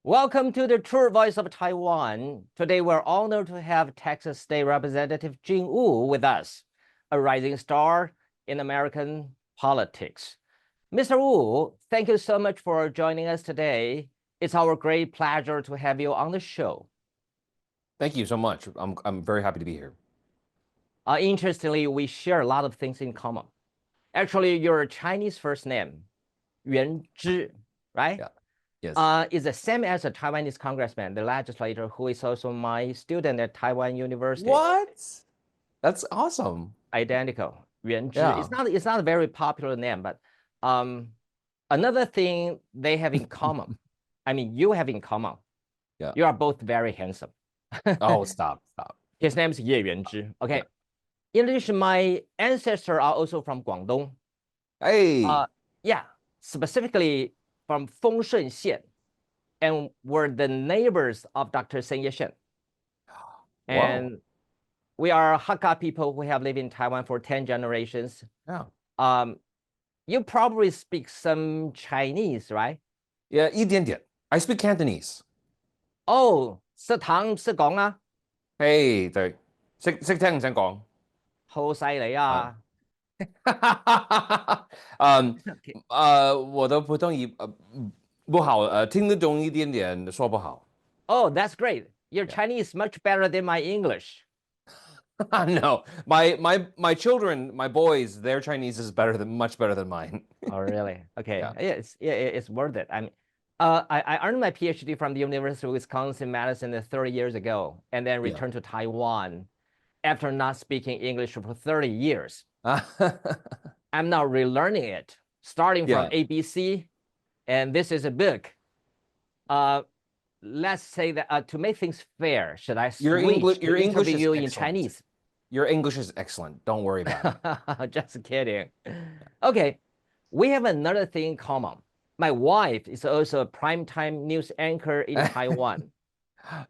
Welcome to the True Voice of Taiwan. Today, we're honored to have Texas State Representative Jing Wu with us, a rising star in American politics. Mr. Wu, thank you so much for joining us today. It's our great pleasure to have you on the show. Thank you so much. I'm very happy to be here. Interestingly, we share a lot of things in common. Actually, your Chinese first name, Yuan Zhi, right? Yeah. Yes. Is the same as a Taiwanese congressman, the legislator, who is also my student at Taiwan University. What? That's awesome. Identical. Yuan Zhi. Yeah. It's not a very popular name, but another thing they have in common, I mean, you have in common. Yeah. You are both very handsome. Oh, stop. His name is Ye Yuanzhi. Okay. Yeah. In addition, my ancestors are also from Guangdong. Hey. Yeah, specifically from Fengshen Xian, and were the neighbors of Dr. Sun Yat-sen. And we are Hakka people who have lived in Taiwan for 10 generations. Yeah. You probably speak some Chinese, right? Yeah, 一点点. I speak Cantonese. Oh, 識聽識講啊? Hey, 對，識聽唔識講。好犀利啊！我的普通不好，聽得懂一點點，說不好。Oh, that's great. Your Chinese is much better than my English. No, my children, my boys, their Chinese is much better than mine. Oh, really? Okay. Yeah. It's worth it. I earned my PhD from the University of Wisconsin-Madison 30 years ago, and then returned to Taiwan after not speaking English for 30 years. I'm now relearning it, starting from ABC, and this is a book. Let's say that to make things fair, should I switch your English you is in Chinese? Your English is excellent. Don't worry about it. Just kidding. Okay, we have another thing in common. My wife is also a primetime news anchor in Taiwan.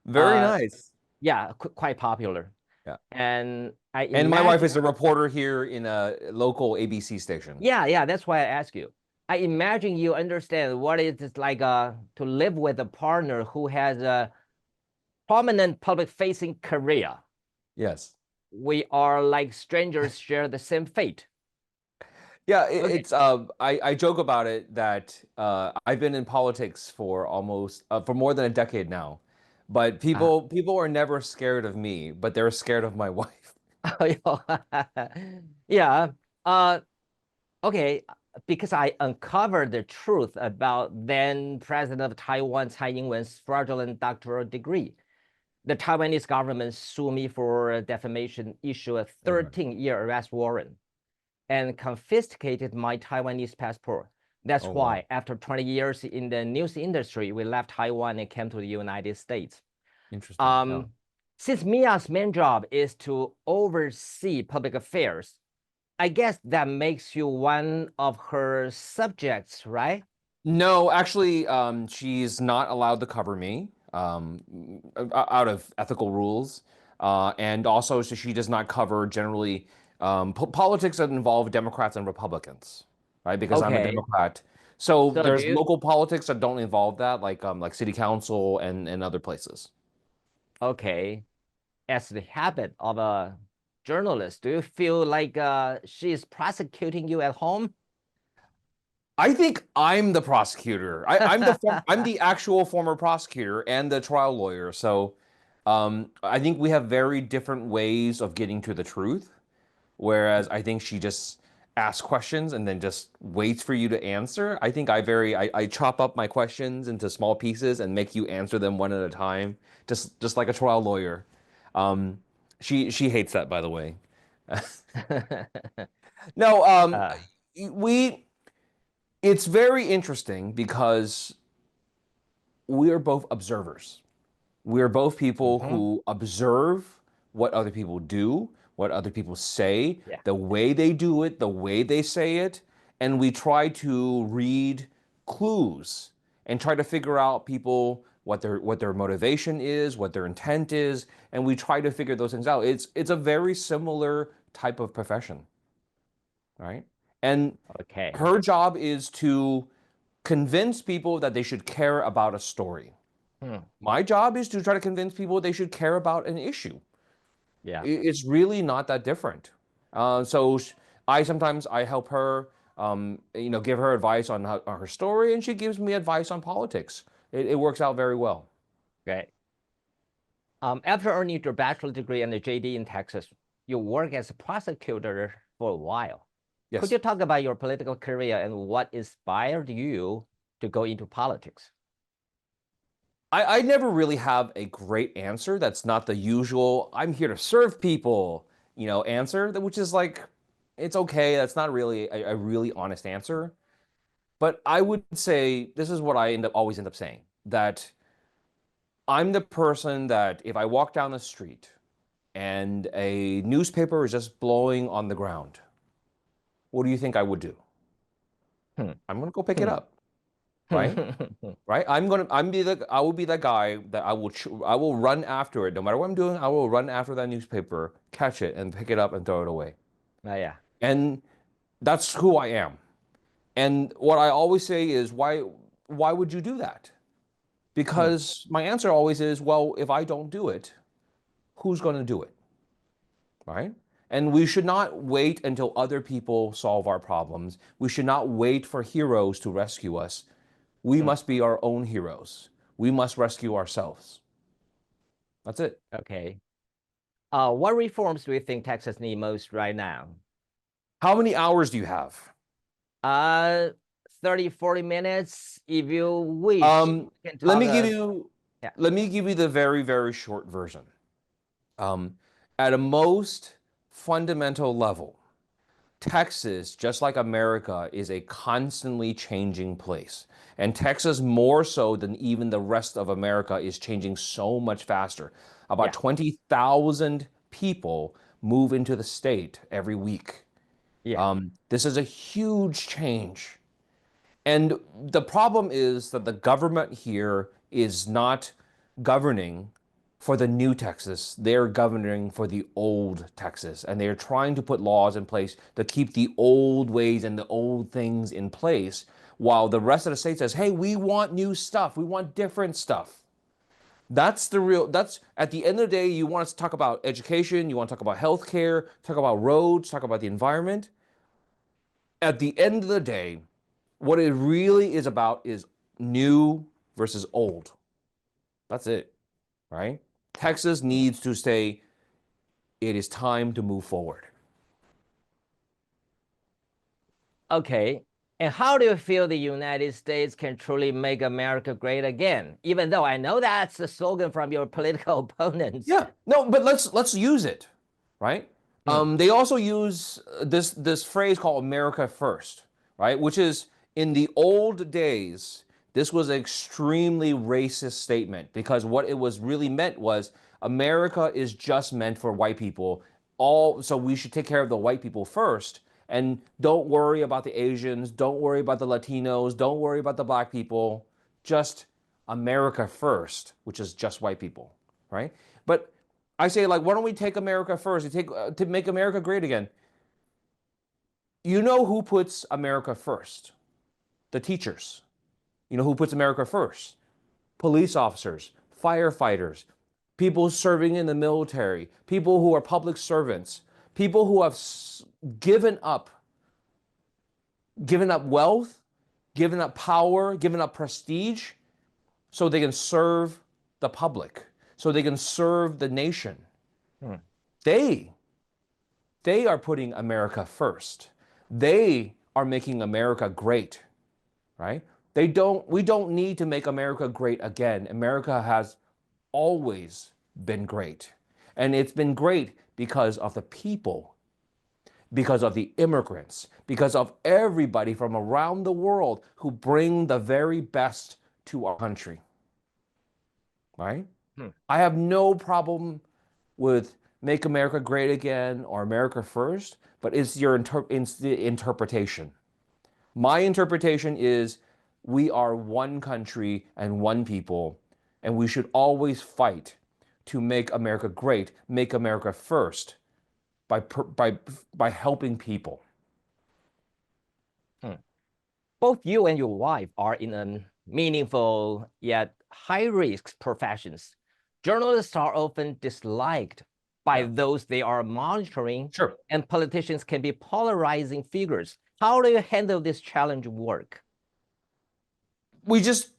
Very nice. Yeah, quite popular. Yeah. And my wife is a reporter here in a local ABC station. Yeah, that's why I ask you. I imagine you understand what it is like to live with a partner who has a prominent public-facing career. Yes. We are like strangers share the same fate. Yeah, it's I joke about it that I've been in politics for almost for more than a decade now, but people are never scared of me, but they're scared of my wife. Yeah. Okay, because I uncovered the truth about then President of Taiwan Tsai Ing-wen's fraudulent doctoral degree. The Taiwanese government sued me for defamation, issue a 13-year arrest warrant, and confiscated my Taiwanese passport. That's why, after 20 years in the news industry, we left Taiwan and came to the United States. Interesting. Since Mia's main job is to oversee public affairs, I guess that makes you one of her subjects, right? No, actually, she's not allowed to cover me out of ethical rules. And also, so she does not cover generally politics that involve Democrats and Republicans, right? Because I'm a Democrat. So there's local politics that don't involve that, like city council and other places. Okay. As the habit of a journalist, do you feel like she's prosecuting you at home? I think I'm the prosecutor. I'm the actual former prosecutor and the trial lawyer. So I think we have very different ways of getting to the truth. Whereas I think she just asks questions and then just waits for you to answer. I think I chop up my questions into small pieces and make you answer them one at a time, just like a trial lawyer. She hates that, by the way. No, it's very interesting because we are both observers. We are both people who observe what other people do, what other people say, the way they do it, the way they say it, and we try to read clues and try to figure out people what their motivation is, what their intent is, and we try to figure those things out. It's a very similar type of profession, right? And her job is to convince people that they should care about a story. Hmm. My job is to try to convince people they should care about an issue. Yeah. It's really not that different. So I sometimes I help her, give her advice on her story, and she gives me advice on politics. It works out very well. Great. After earning your bachelor's degree and the JD in Texas, you worked as a prosecutor for a while. Could Yes. you talk about your political career and what inspired you to go into politics? I never really have a great answer. That's not the usual, I'm here to serve people, answer, which is like, it's okay. That's not really a really honest answer. But I would say this is what I always end up saying, that I'm the person that if I walk down the street and a newspaper is just blowing on the ground, what do you think I would do? Hmm. I'm gonna go pick it Hmm. up, right? Right? I will be that guy that I will run after it. No matter what I'm doing, I will run after that newspaper, catch it, and pick it up and throw it away. Oh, yeah. And that's who I am. And what I always say is, why would you do that? Hmm. Because my answer always is, well, if I don't do it, who's going to do it? Right? And we should not wait until other people solve our problems. We should not wait for heroes to rescue us. We Hmm. must be our own heroes. We must rescue ourselves. That's it. Okay. What reforms do you think Texas needs most right now? How many hours do you have? Uh, 30, 40 minutes. If you wish, Um, we can let talk. me give you Yeah. let me give you the very, very short version. Um, at a most fundamental level, Texas, just like America, is a constantly changing place. And Texas, more so than even the rest of America, is changing so much faster. About Yeah. 20,000 people move into the state every week. Yeah. This is a huge change. And the problem is that the government here is not governing for the new Texas. They're governing for the old Texas. And they're trying to put laws in place to keep the old ways and the old things in place, while the rest of the state says, hey, we want new stuff. We want different stuff. That's at the end of the day, you want us to talk about education, you want to talk about healthcare, talk about roads, talk about the environment. At the end of the day, what it really is about is new versus old. That's it, right? Texas needs to say it is time to move forward. Okay. And how do you feel the United States can truly make America great again? Even though I know that's the slogan from your political opponents. Yeah, no, but let's use it, right? Hmm. They also use this phrase called America First, right? Which is in the old days, this was an extremely racist statement because what it was really meant was America is just meant for white people. So we should take care of the white people first and don't worry about the Asians, don't worry about the Latinos, don't worry about the black people, just America first, which is just white people, right? But I say, like, why don't we take America first? To make America great again. You know who puts America first? The teachers. You know who puts America first? Police officers, firefighters, people serving in the military, people who are public servants, people who have given up, given up wealth, given up power, given up prestige, so they can serve the public, so they can serve the nation. Hmm. They They are putting America first. They are making America great, right? We don't need to make America great again. America has always been great. And it's been great because of the people, because of the immigrants, because of everybody from around the world who bring the very best to our country, right? Hmm. I have no problem with Make America Great Again or America First, but it's the interpretation. My interpretation is we are one country and one people, and we should always fight to make America great, make America first by helping people. Hmm. Both you and your wife are in a meaningful yet high-risk professions, journalists are often disliked by those they are monitoring, Sure. and politicians can be polarizing figures. How do you handle this challenge work? We just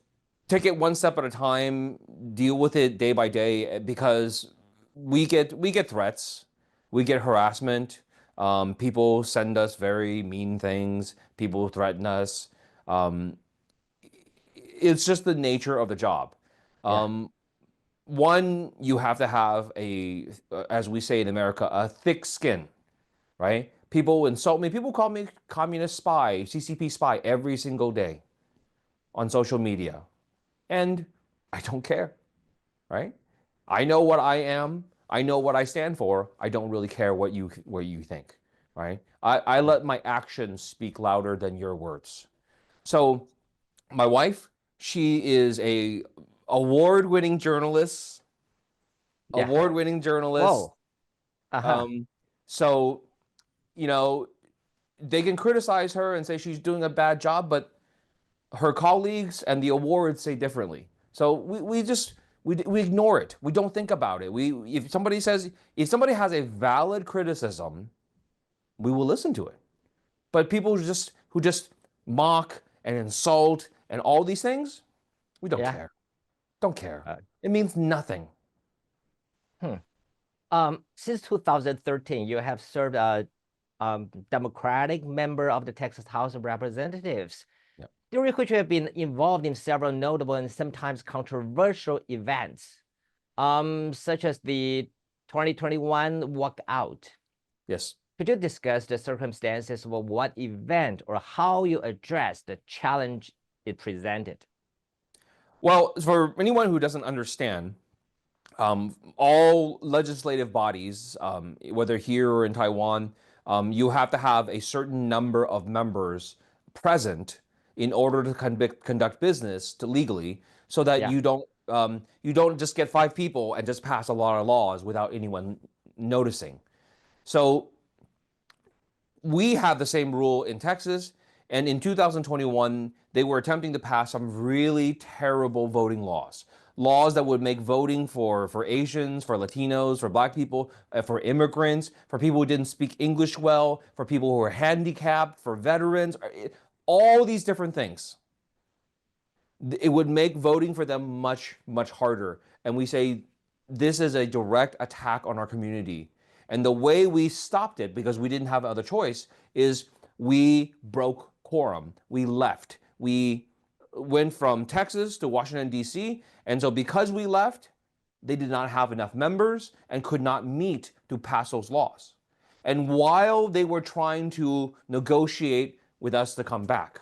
take it one step at a time, deal with it day by day, because we get threats, we get harassment. People send us very mean things. People threaten us. It's just the nature of the job. One, you have to have as we say in America, a thick skin, right? People insult me. People call me communist spy, CCP spy every single day on social media. And I don't care, right? I know what I am. I know what I stand for. I don't really care what you think, right? I let my actions speak louder than your words. So my wife, she is a award-winning journalist, award-winning journalist. Whoa. So, you know, they can criticize her and say she's doing a bad job, but her colleagues and the awards say differently. So we ignore it. We don't think about it. If somebody has a valid criticism, we will listen to it. But people who just mock and insult and all these things, we don't care. Don't care. It means nothing. Since 2013, you have served as Democratic member of the Texas House of Representatives, during which you have been involved in several notable and sometimes controversial events, such as the 2021 walkout. Yes. Could you discuss the circumstances of what event or how you addressed the challenge it presented? Well, for anyone who doesn't understand, all legislative bodies, whether here or in Taiwan, you have to have a certain number of members present in order to conduct business legally, so that you don't just get 5 people and just pass a lot of laws without anyone noticing. So we have the same rule in Texas, and in 2021, they were attempting to pass some really terrible voting laws that would make voting for Asians, for Latinos, for Black people, for immigrants, for people who didn't speak English well, for people who were handicapped, for veterans, all these different things. It would make voting for them much, much harder. And we say this is a direct attack on our community. And the way we stopped it, because we didn't have other choice, is we broke quorum. We left. We went from Texas to Washington, D.C. And so because we left, they did not have enough members and could not meet to pass those laws. And while they were trying to negotiate with us to come back,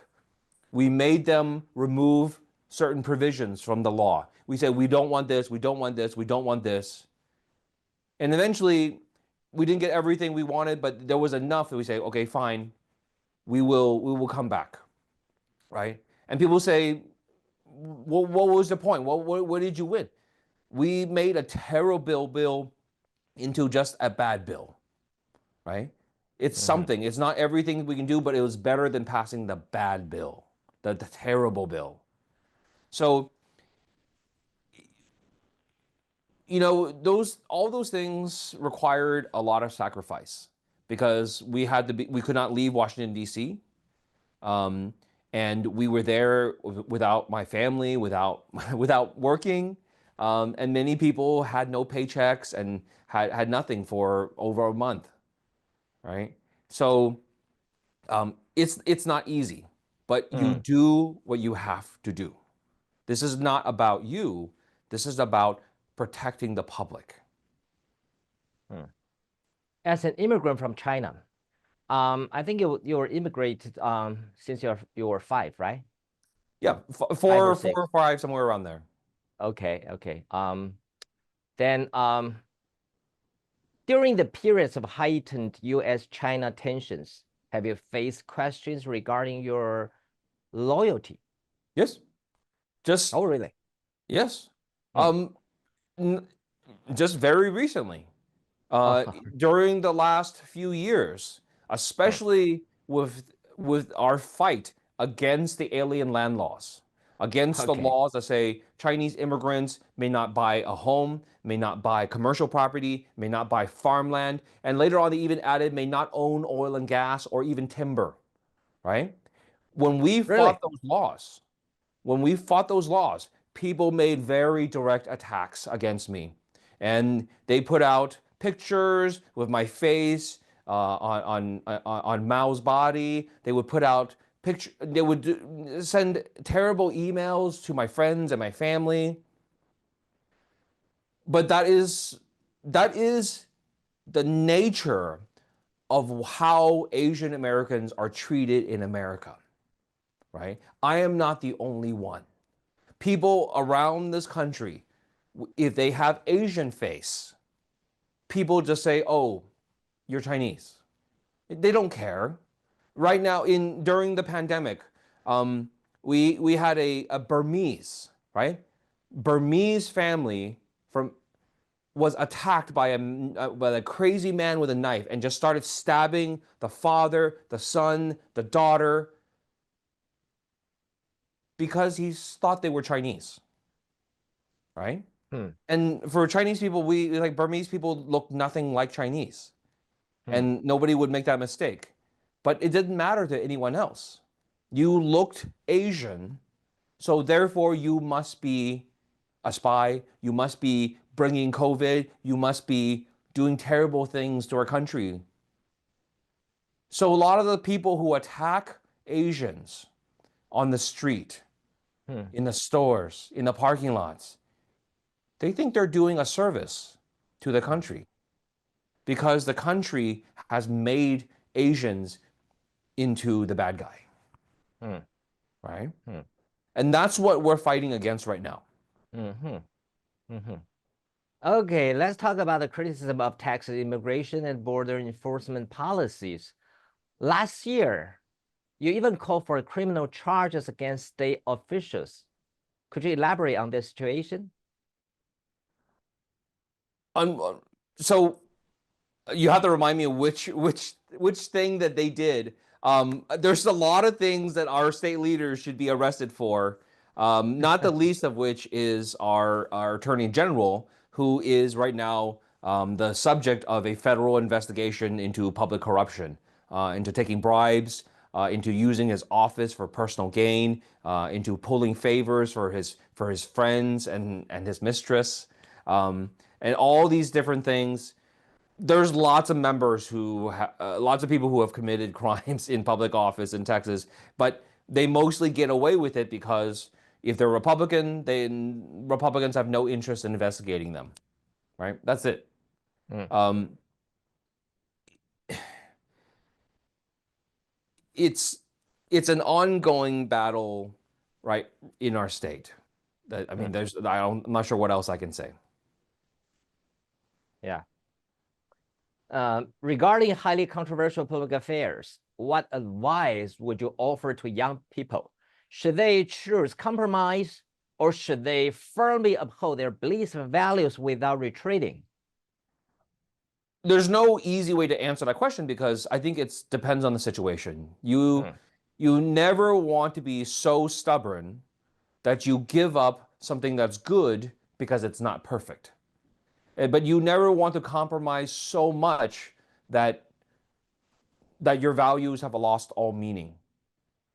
we made them remove certain provisions from the law. We said, we don't want this, we don't want this, we don't want this. And eventually, we didn't get everything we wanted, but there was enough that we say, okay, fine, we will come back, right? And people say, well, what was the point? What did you win? We made a terrible bill into just a bad bill, right? It's something. It's not everything we can do, but it was better than passing the bad bill, the terrible bill. So, you know, all those things required a lot of sacrifice, because we could not leave Washington, D.C. And we were there without my family, without working. And many people had no paychecks and had nothing for over a month, right? So it's not easy, but you do what you have to do. This is not about you. This is about protecting the public. As an immigrant from China, I think you were immigrated since you were 5, right? Yeah, 4 or 5, somewhere around there. Okay. Then during the periods of heightened U.S.-China tensions, have you faced questions regarding your loyalty? Yes. Oh, really? Yes. Just very recently, during the last few years, especially with our fight against the alien land laws, against the Okay. laws that say Chinese immigrants may not buy a home, may not buy commercial property, may not buy farmland, and later on they even added may not own oil and gas or even timber, right? When we Really? fought those laws, when we fought those laws, people made very direct attacks against me. And they put out pictures with my face on Mao's body. They would put out picture. They would send terrible emails to my friends and my family. But that is the nature of how Asian Americans are treated in America, right? I am not the only one. People around this country, if they have Asian face, people just say, "Oh, you're Chinese." They don't care. Right now, during the pandemic, we had a Burmese, right? Burmese family from was attacked by a crazy man with a knife and just started stabbing the father, the son, the daughter because he thought they were Chinese, right? Hmm. And for Chinese people, we like Burmese people look nothing like Chinese, and nobody would make that mistake. But it didn't matter to anyone else. You looked Asian, so therefore you must be a spy. You must be bringing COVID. You must be doing terrible things to our country. So a lot of the people who attack Asians on the street, in the stores, in the parking lots, they think they're doing a service to the country because the country has made Asians into the bad guy, Hmm. right? Hmm. And that's what we're fighting against right now. Mm-hmm. Mm-hmm. Okay, let's talk about the criticism of tax immigration and border enforcement policies. Last year, you even called for criminal charges against state officials. Could you elaborate on this situation? So you have to remind me of which thing that they did. There's a lot of things that our state leaders should be arrested for. Not the least of which is our attorney general, who is right now the subject of a federal investigation into public corruption, into taking bribes, into using his office for personal gain, into pulling favors for his friends and his mistress, and all these different things. There's lots of members lots of people who have committed crimes in public office in Texas, but they mostly get away with it because if they're Republican, then Republicans have no interest in investigating them, right? That's it. Mm. Um, it's an ongoing battle, right, in our state. I mean, I'm not sure what else I can say. Yeah. Regarding highly controversial public affairs, what advice would you offer to young people? Should they choose compromise or should they firmly uphold their beliefs and values without retreating? There's no easy way to answer that question because I think it depends on the situation. You never want to be so stubborn that you give up something that's good because it's not perfect. But you never want to compromise so much that your values have lost all meaning.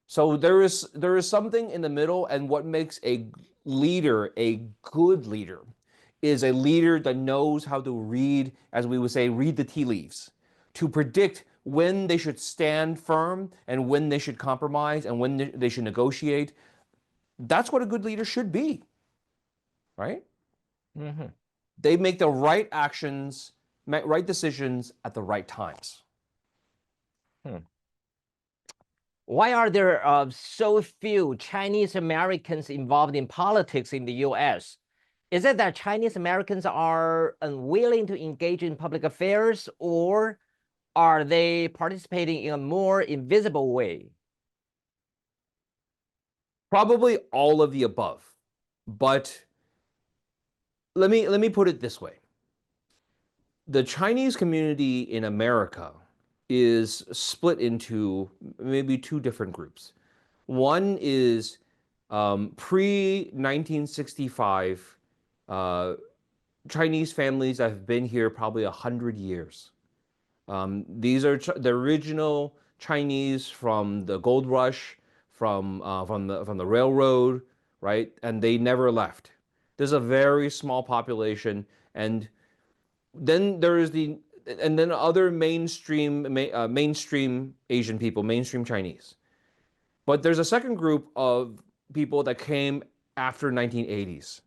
So there is something in the middle, and what makes a leader a good leader is a leader that knows how to read, as we would say, read the tea leaves, to predict when they should stand firm and when they should compromise and when they should negotiate. That's what a good leader should be, right? Mm-hmm. They make the right actions, make right decisions at the right times. Why are there so few Chinese Americans involved in politics in the US? Is it that Chinese Americans are unwilling to engage in public affairs, or are they participating in a more invisible way? Probably all of the above. But let me put it this way. The Chinese community in America is split into maybe two different groups. One is pre-1965, Chinese families that have been here probably 100 years. These are the original Chinese from the gold rush, from the railroad, right? And they never left. There's a very small population, and then there is other mainstream Asian people, mainstream Chinese. But there's a second group of people that came after 1980s,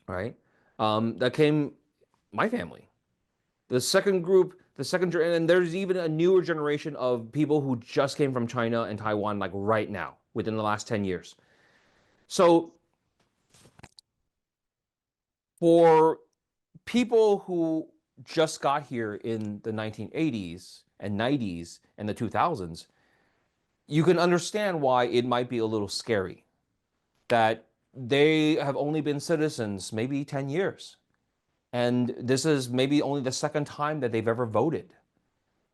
right? That came my family. The second group, and there's even a newer generation of people who just came from China and Taiwan, like right now, within the last 10 years. So for people who just got here in the 1980s and 90s and the 2000s, you can understand why it might be a little scary that they have only been citizens maybe 10 years. And this is maybe only the second time that they've ever voted.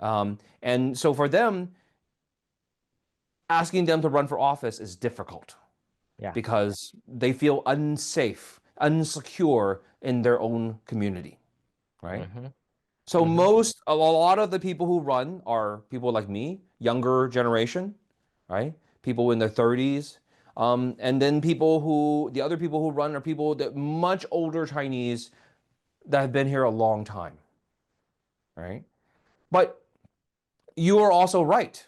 And so for them, asking them to run for office is difficult. Yeah. Because they feel unsafe, unsecure in their own community, right? Mm-hmm. So a lot of the people who run are people like me, younger generation, right? People in their 30s. And then the other people who run are people that much older Chinese that have been here a long time, right? But you are also right.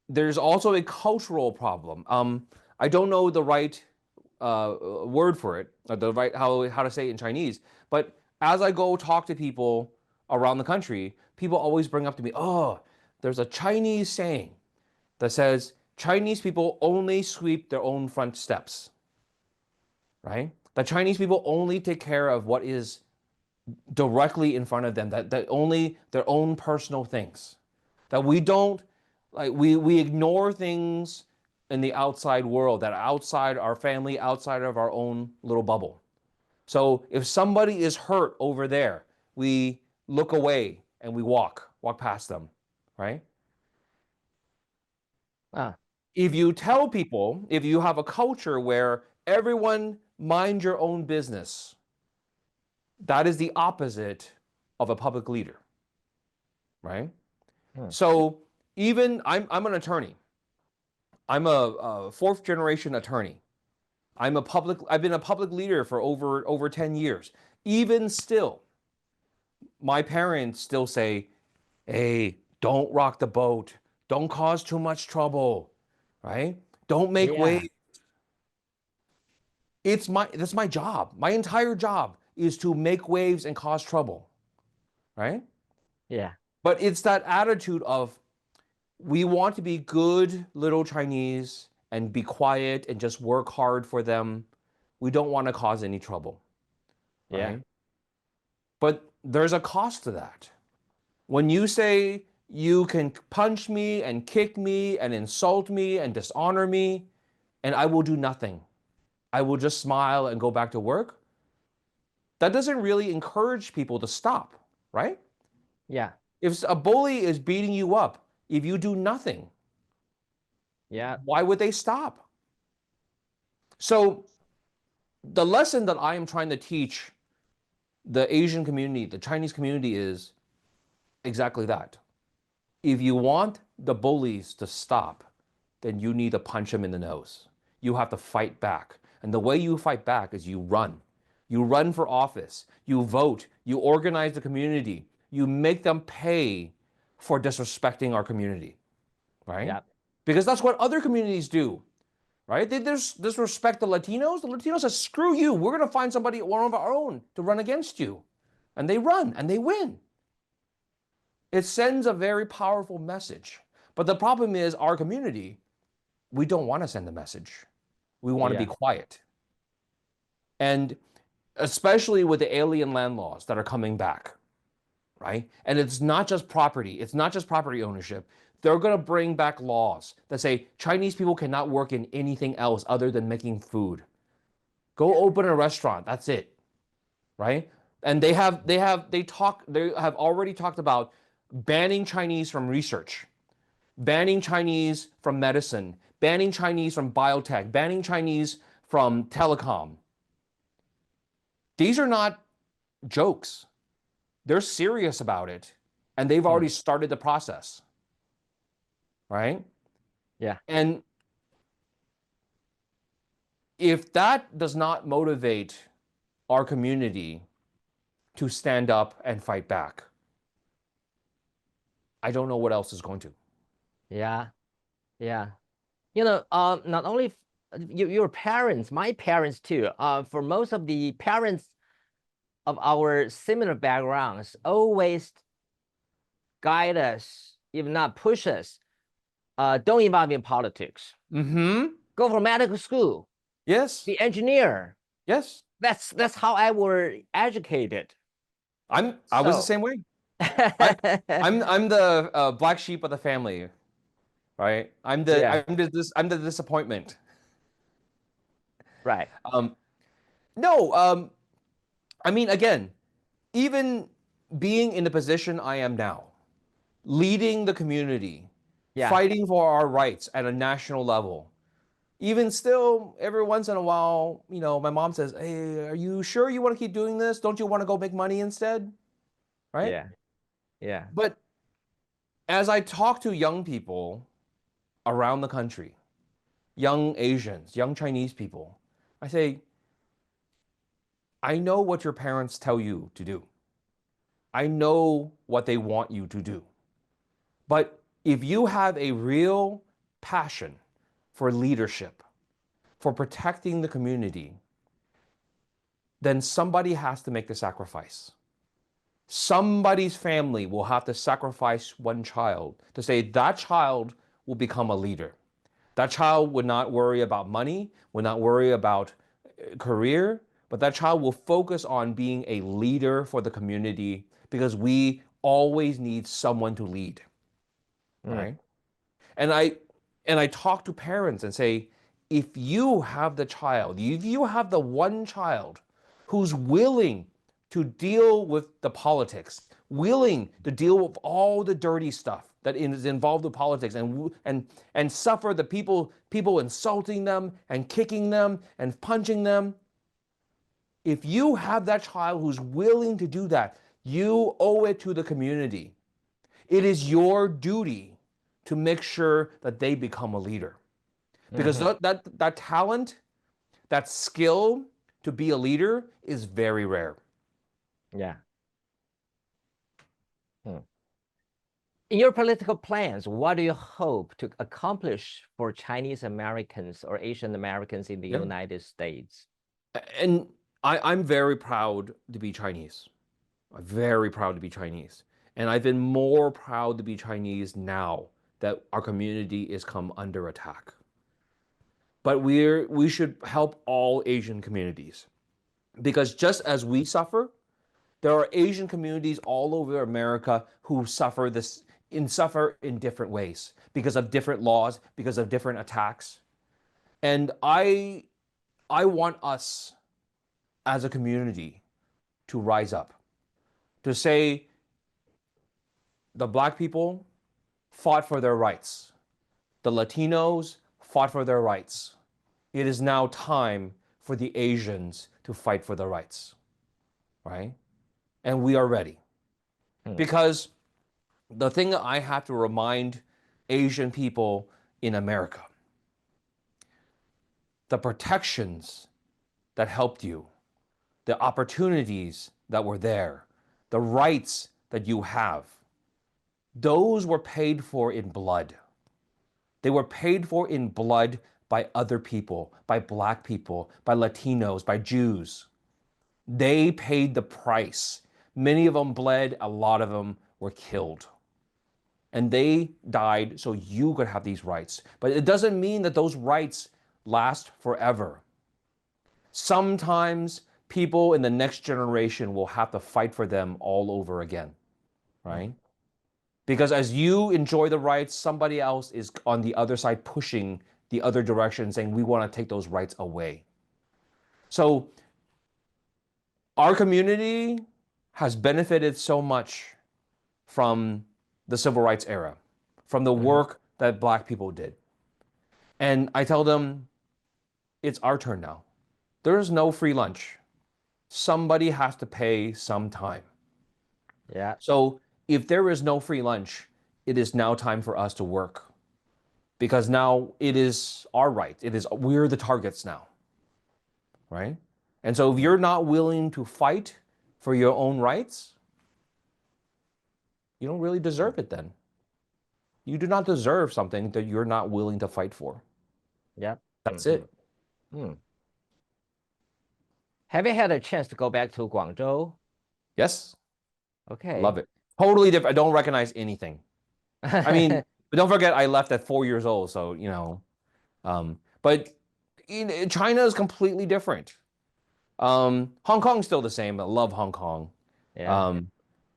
There's also a cultural problem. I don't know the right word for it, or the right how to say it in Chinese, but as I go talk to people around the country, people always bring up to me, oh, there's a Chinese saying that says Chinese people only sweep their own front steps, right? The Chinese people only take care of what is directly in front of them, that only their own personal things, that we don't, like we ignore things in the outside world, that are outside our family, outside of our own little bubble. So if somebody is hurt over there, we look away and we walk past them, right? If you tell people, if you have a culture where everyone mind your own business, that is the opposite of a public leader, right? So even I'm an attorney. I'm a fourth generation attorney. I've been a public leader for over 10 years. Even still, my parents still say, hey, don't rock the boat. Don't cause too much trouble, right? Don't make waves. That's my job. My entire job is to make waves and cause trouble, right? Yeah. But it's that attitude of, we want to be good little Chinese and be quiet and just work hard for them. We don't want to cause any trouble. Right? Yeah. But there's a cost to that. When you say you can punch me and kick me and insult me and dishonor me, and I will do nothing, I will just smile and go back to work, that doesn't really encourage people to stop, right? Yeah. If a bully is beating you up, if you do nothing, why would they stop? So the lesson that I am trying to teach the Asian community, the Chinese community, is exactly that. If you want the bullies to stop, then you need to punch them in the nose. You have to fight back. And the way you fight back is you run. You run for office. You vote. You organize the community. You make them pay for disrespecting our community, right? Yeah. Because that's what other communities do, right? They disrespect the Latinos. The Latinos say, screw you. We're going to find somebody, one of our own, to run against you. And they run and they win. It sends a very powerful message. But the problem is, our community, we don't want to send a message. We want to be quiet. And especially with the alien land laws that are coming back, right? And it's not just property. It's not just property ownership. They're going to bring back laws that say Chinese people cannot work in anything else other than making food. Go open a restaurant. That's it, right? And they have already talked about banning Chinese from research, banning Chinese from medicine, banning Chinese from biotech, banning Chinese from telecom. These are not jokes. They're serious about it, and they've already started the process, right? Yeah. And if that does not motivate our community to stand up and fight back, I don't know what else is going to. Yeah. Yeah. You know, not only your parents, my parents too, for most of the parents of our similar backgrounds, always guide us, if not push us, don't involve in politics. Mm-hmm. Go for medical school, Yes. be engineer. Yes. That's how I were educated. I was the same way. I'm the black sheep of the family, right? I'm the disappointment. Right. No, I mean, again, even being in the position I am now, leading the community, fighting for our rights at a national level, even still, every once in a while, you know, my mom says, "Hey, are you sure you want to keep doing this? Don't you want to go make money instead?" Right? Yeah. Yeah. But as I talk to young people around the country, young Asians, young Chinese people, I say, I know what your parents tell you to do. I know what they want you to do. But if you have a real passion for leadership, for protecting the community, then somebody has to make the sacrifice. Somebody's family will have to sacrifice one child to say that child will become a leader. That child would not worry about money, would not worry about career, but that child will focus on being a leader for the community because we always need someone to lead, right? And I talk to parents and say, if you have the child, if you have the one child who's willing to deal with the politics, willing to deal with all the dirty stuff that is involved with politics and suffer the people insulting them and kicking them and punching them, if you have that child who's willing to do that, you owe it to the community. It is your duty to make sure that they become a leader. Because that talent, that skill to be a leader is very rare. Yeah. In your political plans, what do you hope to accomplish for Chinese Americans or Asian Americans in the United States? And I'm very proud to be Chinese. I'm very proud to be Chinese. And I've been more proud to be Chinese now that our community is come under attack. But we should help all Asian communities. Because just as we suffer, there are Asian communities all over America who suffer in different ways because of different laws, because of different attacks. And I want us as a community to rise up, to say the Black people fought for their rights. The Latinos fought for their rights. It is now time for the Asians to fight for their rights, right? And we are ready. Because the thing that I have to remind Asian people in America, the protections that helped you, the opportunities that were there, the rights that you have, those were paid for in blood. They were paid for in blood by other people, by Black people, by Latinos, by Jews. They paid the price. Many of them bled, a lot of them were killed. And they died so you could have these rights. But it doesn't mean that those rights last forever. Sometimes people in the next generation will have to fight for them all over again, right? Because as you enjoy the rights, somebody else is on the other side pushing the other direction, saying, we want to take those rights away. So our community has benefited so much from the civil rights era, from the work that Black people did. And I tell them, it's our turn now. There is no free lunch. Somebody has to pay sometime. Yeah. So if there is no free lunch, it is now time for us to work because now it is our right. We're the targets now, right? And so if you're not willing to fight for your own rights, you don't really deserve it then. You do not deserve something that you're not willing to fight for. Yeah. That's it. Have you had a chance to go back to Guangzhou? Yes. Okay. Love it. Totally different. I don't recognize anything. I mean, but don't forget, I left at 4 years old. So, but China is completely different. Hong Kong is still the same. I love Hong Kong. Yeah.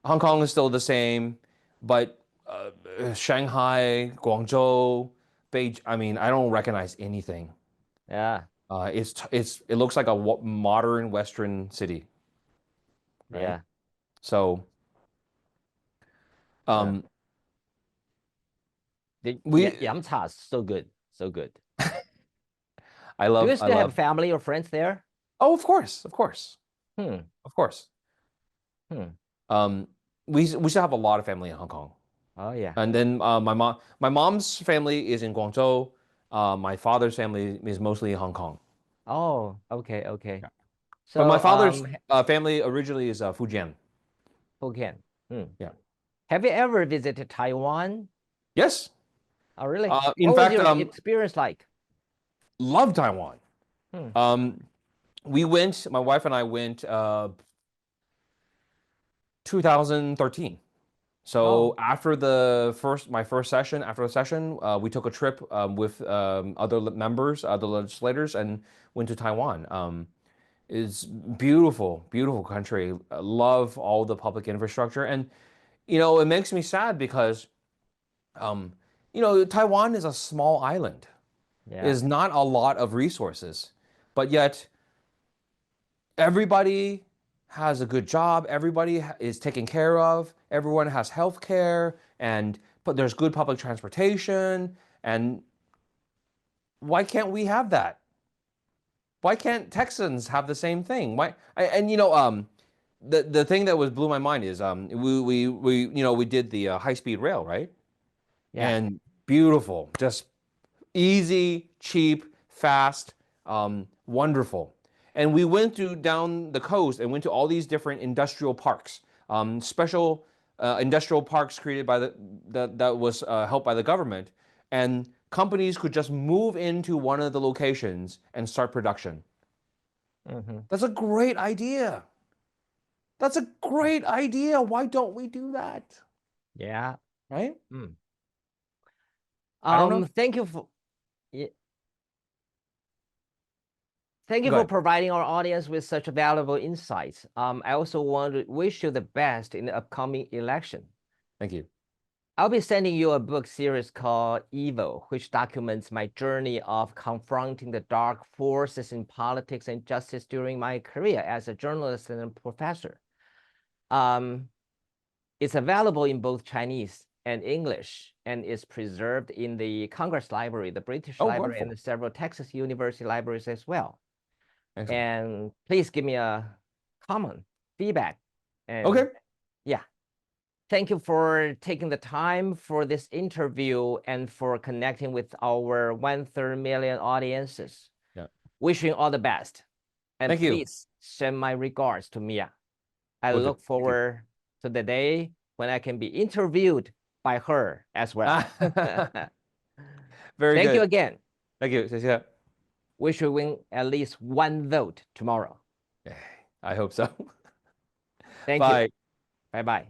Hong Kong is still the same, but Shanghai, Guangzhou, Beijing, I mean, I don't recognize anything. Yeah. It looks like a modern Western city. Right? Yeah. So, The we, Yamcha is so good. So good. I Do love, you I still have love. family or friends there? Oh, of course, of course, Hmm. of course. Hmm. We still have a lot of family in Hong Kong. Oh yeah. And then my mom's family is in Guangzhou. My father's family is mostly in Hong Kong. Oh, okay, okay. Yeah. But my So father's family originally is Fujian. Hokkien. Yeah. Have you ever visited Taiwan? Yes. Oh, really? In What was fact, your experience like? love Taiwan. Hmm. My wife and I went 2013. So after my first session, we took a trip with other members, other legislators, and went to Taiwan. It's beautiful, beautiful country. I love all the public infrastructure, and it makes me sad because, Taiwan is a small island. Yeah. Is not a lot of resources, but yet everybody has a good job, everybody is taken care of, everyone has health care, but there's good public transportation. And why can't we have that? Why can't Texans have the same thing? The thing that blew my mind is we did the high speed rail, right? Yeah. And beautiful, just easy, cheap, fast, wonderful. And we went down the coast and went to all these different industrial parks, special industrial parks created by that was helped by the government, and companies could just move into one of the locations and start production. That's a great idea. That's a great idea. Why don't we do that? Yeah. Right? I don't know. Thank you for Thank you Go for ahead. providing our audience with such valuable insights. I also want to wish you the best in the upcoming election. Thank you. I'll be sending you a book series called Evil, which documents my journey of confronting the dark forces in politics and justice during my career as a journalist and a professor. It's available in both Chinese and English, and is preserved in the Congress Library, the British Library, wonderful. and several Texas University libraries as well. Excellent. And please give me a comment, feedback. And okay. Yeah. Thank you for taking the time for this interview and for connecting with our 1/3 million audiences. Yeah. Wishing you all the best. And Thank you. please send my regards to Mia. I Will do. look forward to the day when I can be interviewed by her as well. Very good. Thank you again. Thank you. 謝謝. We should win at least one vote tomorrow. I hope so. Thank Bye. you. Bye-bye.